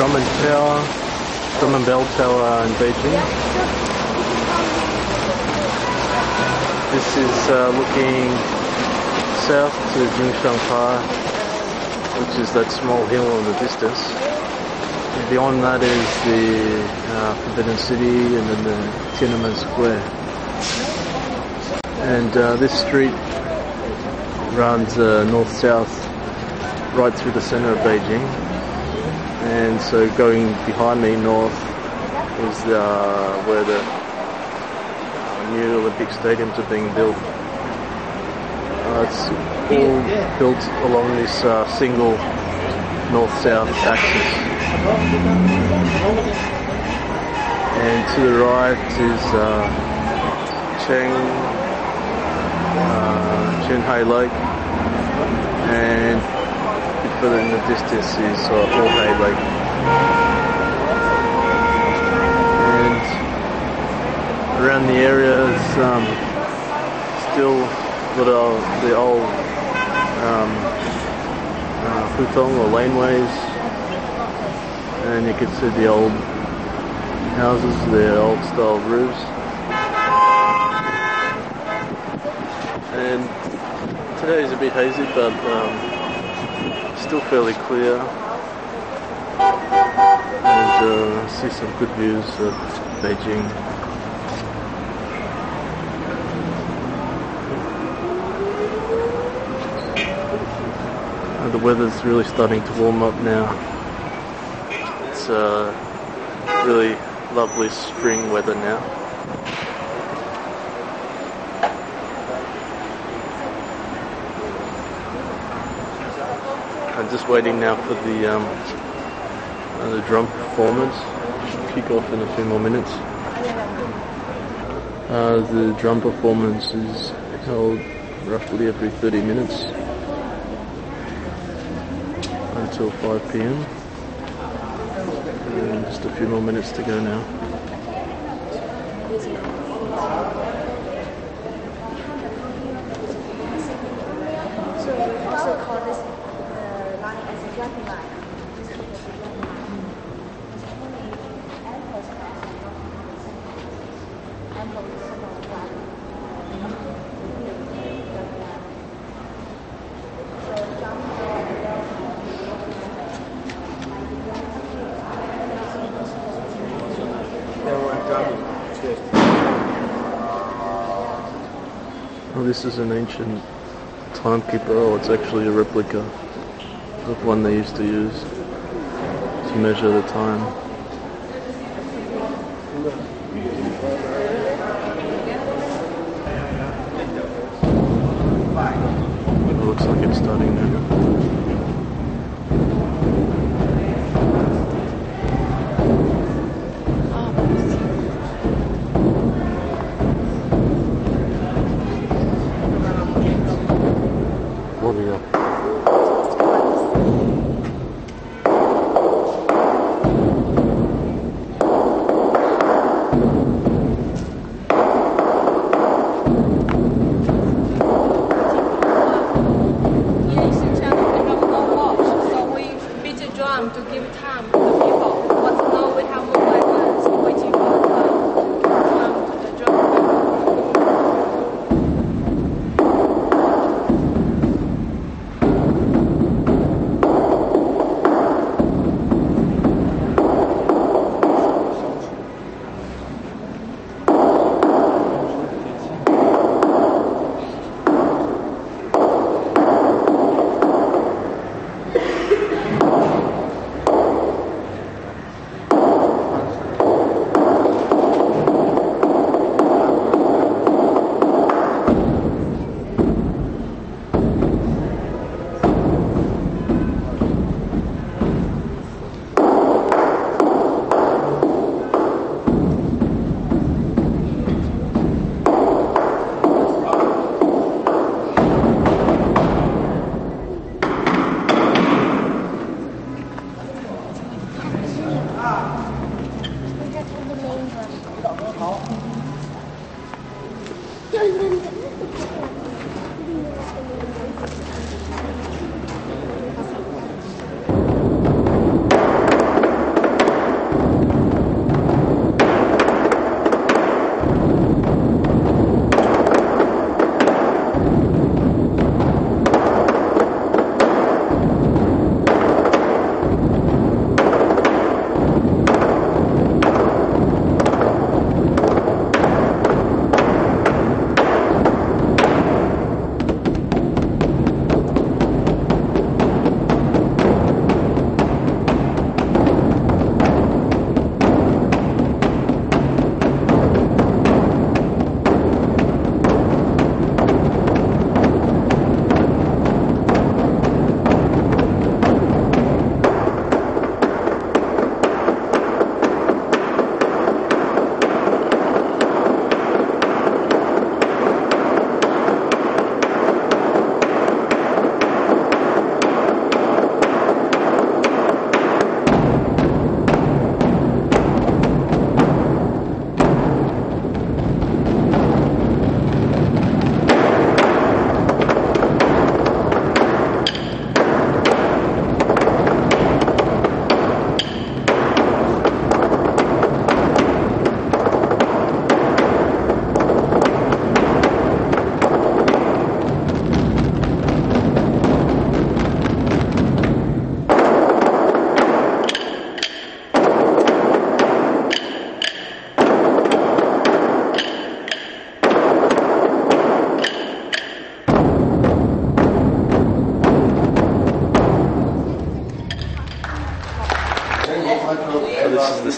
Drum and Bell Tower in Beijing. This is looking south to Jingshanghai, which is that small hill in the distance. And beyond that is the Forbidden City and then the Tiananmen Square. And this street runs north-south right through the center of Beijing. And so going behind me north is where the new Olympic stadiums are being built. It's all built along this single north-south axis. And to the right is Chenhai Lake, and a bit further in the distance is Orhei Lake. And around the area is still the old hutong or laneways, and you can see the old houses, the old style roofs. And today is a bit hazy, but still fairly clear, and see some good views of Beijing. The weather's really starting to warm up now. It's really lovely spring weather now. I'm just waiting now for the drum performance. Should kick off in a few more minutes. The drum performance is held roughly every 30 minutes until 5 p.m. And just a few more minutes to go now. So we also call this line as a jumping line. Oh, this is an ancient timekeeper. Oh, it's actually a replica of one they used to use to measure the time. It looks like it's starting now. To give time to the people. But now we have more like us waiting for the time to the drum.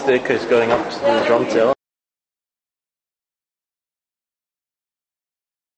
staircase going up to the drum tower.